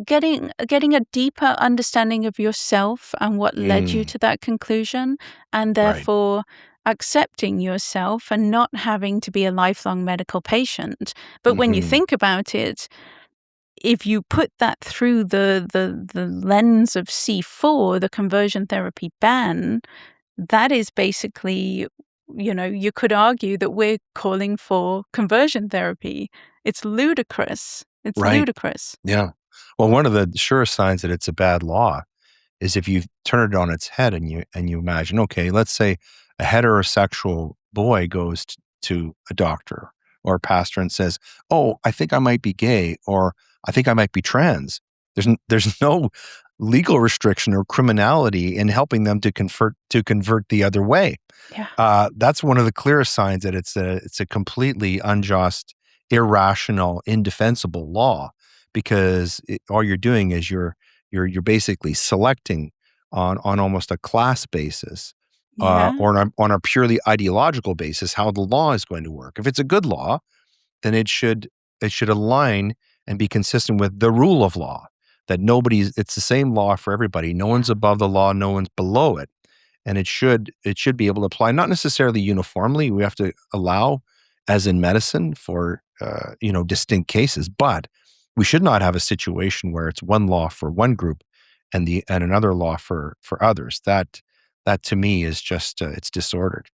getting a deeper understanding of yourself and what led you Mm. to that conclusion, and Right. therefore accepting yourself and not having to be a lifelong medical patient. But when you Mhm. think about it, if you put that through the lens of C4, the conversion therapy ban, that is basically, you could argue that we're calling for conversion therapy. It's ludicrous. It's Right. ludicrous. Yeah. Well, one of the surest signs that it's a bad law is if you turn it on its head and you imagine, okay, let's say a heterosexual boy goes to a doctor or a pastor and says, "Oh, I think I might be gay," or "I think I might be trans." There's no legal restriction or criminality in helping them to convert the other way. Yeah. That's one of the clearest signs that it's a completely unjust, irrational, indefensible law because all you're doing is you're basically selecting on almost a class basis, Yeah. or on a purely ideological basis how the law is going to work. If it's a good law, then it should align and be consistent with the rule of law. That it's the same law for everybody. No Yeah. one's above the law, no one's below it, and it should be able to apply not necessarily uniformly. We have to allow, as in medicine, for distinct cases, but we should not have a situation where it's one law for one group and another law for others. That to me is just it's disordered.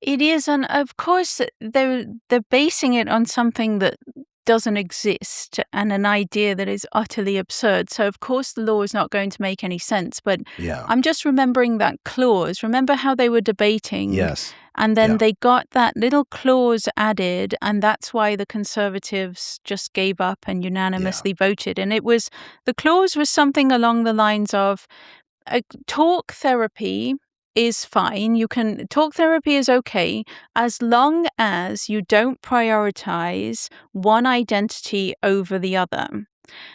It is, and of course, they're basing it on something that doesn't exist and an idea that is utterly absurd. So, of course, the law is not going to make any sense. But Yeah. I'm just remembering that clause. Remember how they were debating, Yes. and then Yeah. they got that little clause added, and that's why the Conservatives just gave up and Yeah. unanimously voted. And the clause was something along the lines of, talk therapy is fine. Talk therapy is okay as long as you don't prioritize one identity over the other.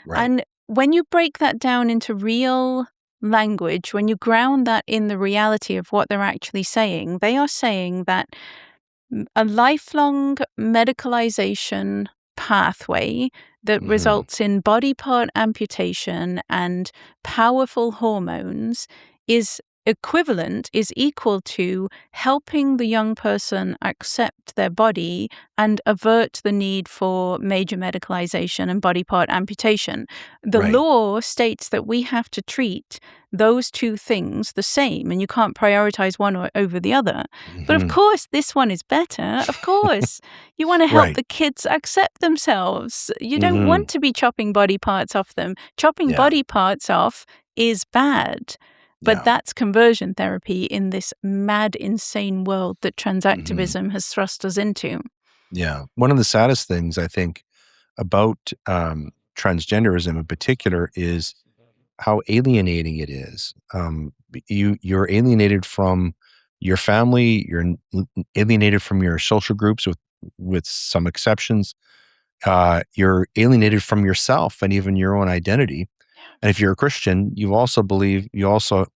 Right. And when you break that down into real language, when you ground that in the reality of what they're actually saying, they are saying that a lifelong medicalization pathway that Hmm. results in body part amputation and powerful hormones is equal to helping the young person accept their body and avert the need for major medicalization and body part amputation. The Right. law states that we have to treat those two things the same, and you can't prioritize one over the other. But of Hmm. course, this one is better. Of course, you want to help Right. the kids accept themselves. You don't Hmm. want to be chopping body parts off them. Chopping Yeah. body parts off is bad. But Yeah. that's conversion therapy in this mad, insane world that Hmm. transactivism has thrust us into. Yeah. One of the saddest things I think about transgenderism in particular is how alienating it is. You're alienated from your family. You're alienated from your social groups, with some exceptions. You're alienated from yourself and even your own identity. And if you're a Christian, you also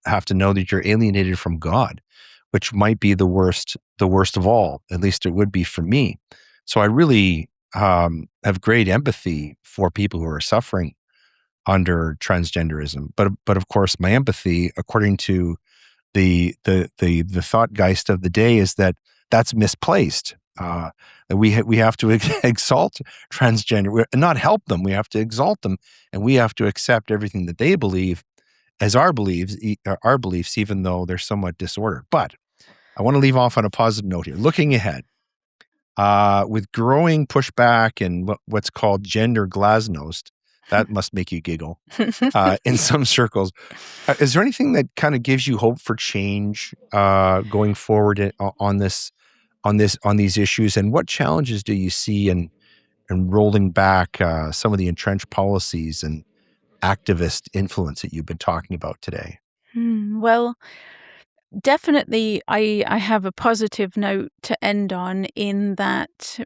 have to know that you're alienated from God, which might be the worst of all. At least it would be for me. So I really have great empathy for people who are suffering under transgenderism. But of course, my empathy, according to the thoughtgeist of the day, is that that's misplaced. That we have to exalt and not help them. We have to exalt them, and we have to accept everything that they believe as our beliefs, even though they're somewhat disordered. But I want to leave off on a positive note here. Looking ahead, with growing pushback and what's called gender glasnost, that must make you giggle, in some circles. Is there anything that kind of gives you hope for change going forward on these issues? And what challenges do you see in rolling back some of the entrenched policies and activist influence that you've been talking about today? Well, definitely, I have a positive note to end on in that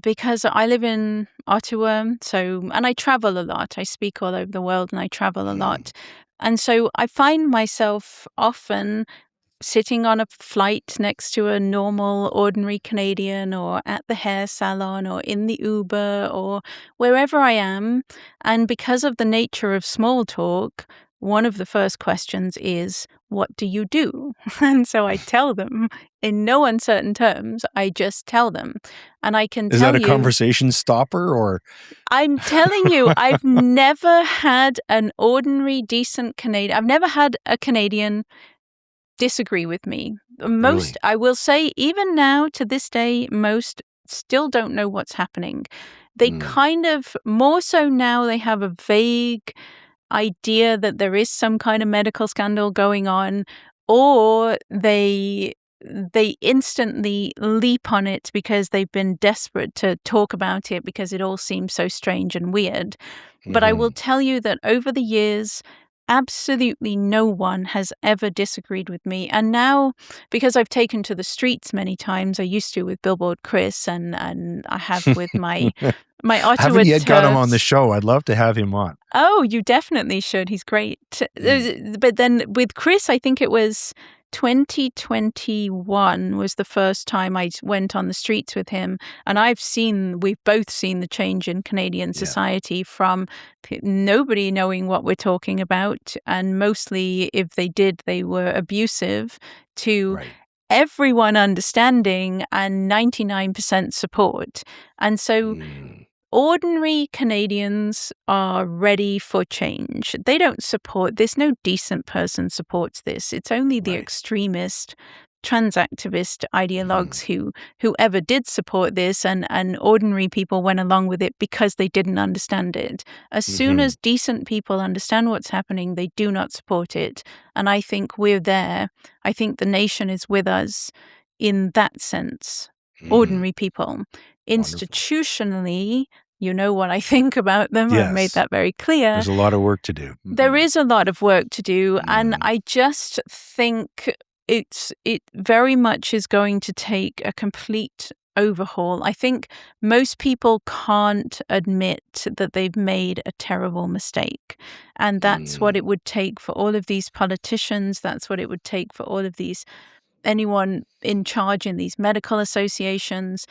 because I live in Ottawa, and I travel a lot. I speak all over the world and I travel a Mm. lot. And so I find myself often sitting on a flight next to a normal, ordinary Canadian, or at the hair salon, or in the Uber, or wherever I am. And because of the nature of small talk, one of the first questions is, "What do you do?" And so I tell them in no uncertain terms. I just tell them. And I can Is that tell a you, conversation stopper or? I'm telling you, I've never had an ordinary, decent Canadian. I've never had a Canadian disagree with me. Most, Really? I will say, even now to this day, most still don't know what's happening. They Mm. kind of, more so now, they have a vague idea that there is some kind of medical scandal going on, or they instantly leap on it because they've been desperate to talk about it because it all seems so strange and weird. But I will Mhm. tell you that over the years, absolutely no one has ever disagreed with me. And now, because I've taken to the streets many times, I used to with Billboard Chris, and I have with my I Ottawa haven't yet got him on the turfs. show. I'd love to have him on. Oh, you definitely should. He's great. Mm. But then with Chris, I think it was 2021 was the first time I went on the streets with him. And we've both seen the change in Canadian Yeah. society from nobody knowing what we're talking about. And mostly, if they did, they were abusive, to Right. everyone understanding and 99% support. And so Mm. ordinary Canadians are ready for change. They don't support this. No decent person supports this. It's only the Right. extremist transactivist Mhm. ideologues who ever did support this, and ordinary people went along with it because they didn't understand it. As soon Mhm. as decent people understand what's happening, they do not support it. And I think we're there. I think the nation is with us in that sense. Mhm. Ordinary people. Wonderful. Institutionally, you know what I think about them. I've made Yes. that very clear. There's a lot of work to do. There Mhm. is a lot of work to do, and Mm. I just think it very much is going to take a complete overhaul. I think most people can't admit that they've made a terrible mistake. And that's what Mm. it would take for all of these politicians. That's what it would take for all of these, anyone in charge in these medical associations.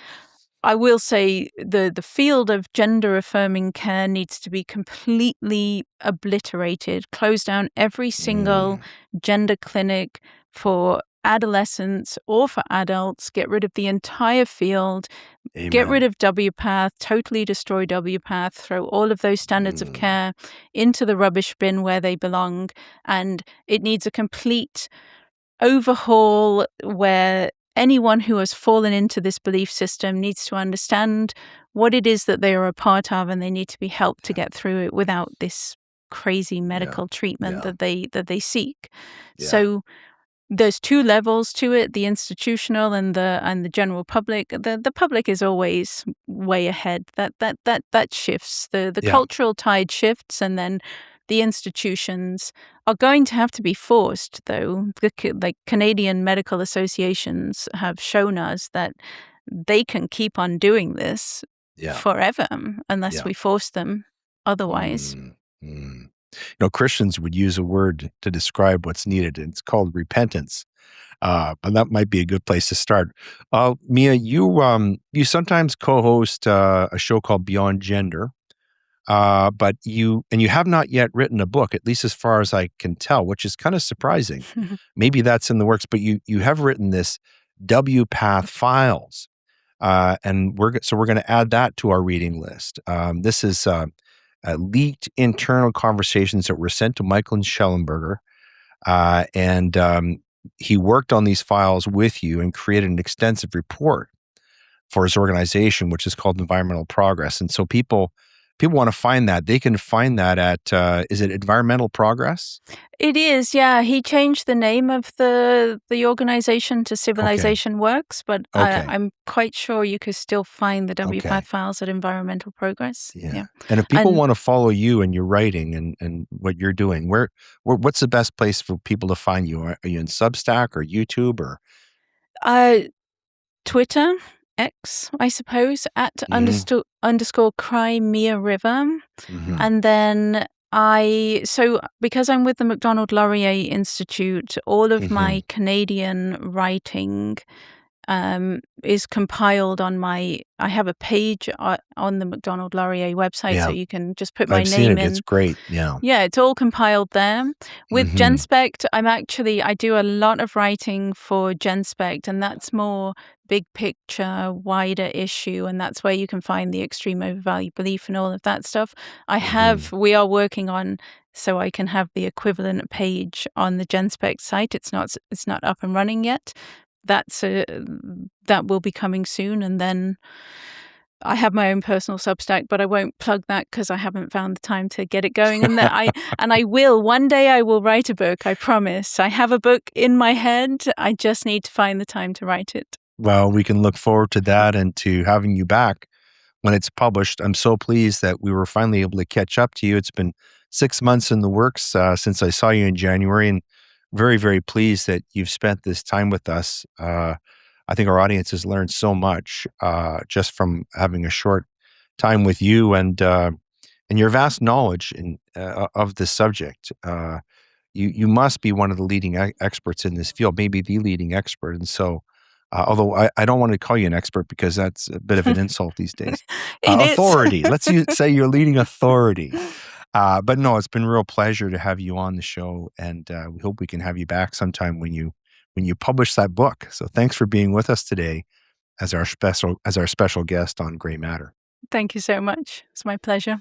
I will say the field of gender affirming care needs to be completely obliterated. Close down every single Mm. gender clinic for adolescents or for adults. Get rid of the entire field. Get rid Amen. of WPATH, totally destroy WPATH, throw all of those standards of Mm. care into the rubbish bin where they belong. And it needs a complete overhaul where anyone who has fallen into this belief system needs to understand what it is that they are a part of, and they need to be helped to Yeah. get through it without this crazy Yeah. medical treatment Yeah. that they seek. Yeah. So there's two levels to it: the institutional and the general public. The public is always way ahead. That shifts. The Yeah. cultural tide shifts, and then the institutions are going to have to be forced, though. Like Canadian medical associations have shown us that they can keep on doing this Yeah. forever unless Yeah. we force them otherwise. Mm. Mm. Christians would use a word to describe what's needed, and it's called repentance. And that might be a good place to start. Mia, you sometimes co-host a show called Beyond Gender, but you have not yet written a book, at least as far as I can tell, which is kind of surprising. Maybe that's in the works, but you have written this WPATH Files, and we're going to add that to our reading list. This is leaked internal conversations that were sent to Michael and Schellenberger, and he worked on these files with you and created an extensive report for his organization, which is called Environmental Progress. And so people want to find that. They can find that at, is it Environmental Progress? It is, yeah. He changed the name of the organization to Civilization Works, but Okay. I'm quite sure you could still find the WPATH files at Environmental Progress. Yeah. And if people want to follow you and your writing and what you're doing, what's the best place for people to find you? Are you in Substack or YouTube or? Twitter, X, I suppose, at underscore Crimea River. And then because I'm with the Macdonald-Laurier Institute, all of my Canadian writing is compiled on I have a page on the Macdonald-Laurier website, so you can just put my I've name seen it. in. It's great. Yeah. Yeah, it's all compiled there. With GenSpect, I do a lot of writing for GenSpect, and that's more big picture, wider issue, and that's where you can find the extreme overvalue belief and all of that stuff. We are working on, so I can have the equivalent page on the GenSpect site. It's not up and running yet. That will be coming soon, and then I have my own personal Substack, but I won't plug that because I haven't found the time to get it going. And I will one day. I will write a book. I promise. I have a book in my head. I just need to find the time to write it. Well, we can look forward to that and to having you back when it's published. I'm so pleased that we were finally able to catch up to you. It's been 6 months in the works since I saw you in January, and very, very pleased that you've spent this time with us. I think our audience has learned so much just from having a short time with you and your vast knowledge of this subject. You must be one of the leading experts in this field, maybe the leading expert. And so, although I don't want to call you an expert because that's a bit of an insult these days. Authority. Let's say you're leading authority. But no, it's been a real pleasure to have you on the show, and we hope we can have you back sometime when you publish that book. So thanks for being with us today as our special guest on Grey Matter. Thank you so much. It's my pleasure.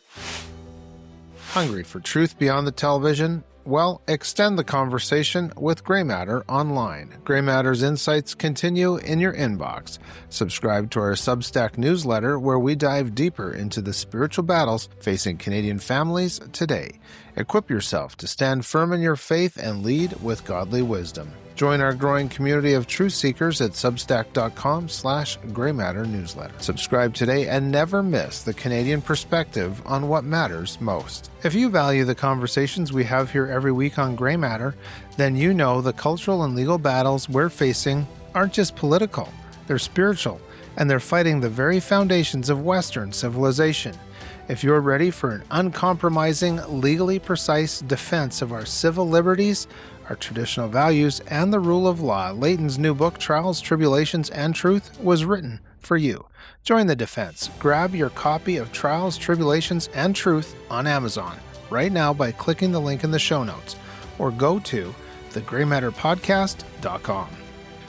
Hungry for truth beyond the television? Well, extend the conversation with Grey Matter online. Grey Matter's insights continue in your inbox. Subscribe to our Substack newsletter where we dive deeper into the spiritual battles facing Canadian families today. Equip yourself to stand firm in your faith and lead with godly wisdom. Join our growing community of truth seekers at substack.com/Grey Matter newsletter. Subscribe today and never miss the Canadian perspective on what matters most. If you value the conversations we have here every week on Grey Matter, then you know the cultural and legal battles we're facing aren't just political, they're spiritual, and they're fighting the very foundations of Western civilization. If you're ready for an uncompromising, legally precise defense of our civil liberties, our traditional values, and the rule of law, Leighton's new book, Trials, Tribulations, and Truth, was written for you. Join the defense. Grab your copy of Trials, Tribulations, and Truth on Amazon right now by clicking the link in the show notes, or go to thegreymatterpodcast.com.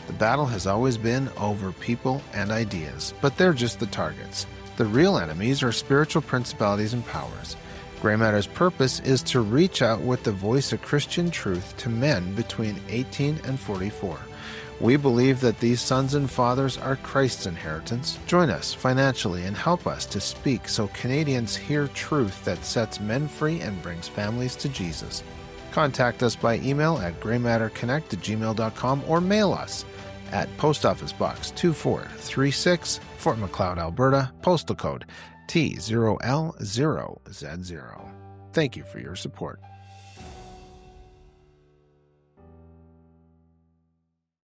The battle has always been over people and ideas, but they're just the targets. The real enemies are spiritual principalities and powers. Grey Matter's purpose is to reach out with the voice of Christian truth to men between 18 and 44. We believe that these sons and fathers are Christ's inheritance. Join us financially and help us to speak so Canadians hear truth that sets men free and brings families to Jesus. Contact us by email at greymatterconnect@gmail.com or mail us at Post Office Box 2436, Fort Macleod, Alberta, postal code T0L0Z0. Thank you for your support.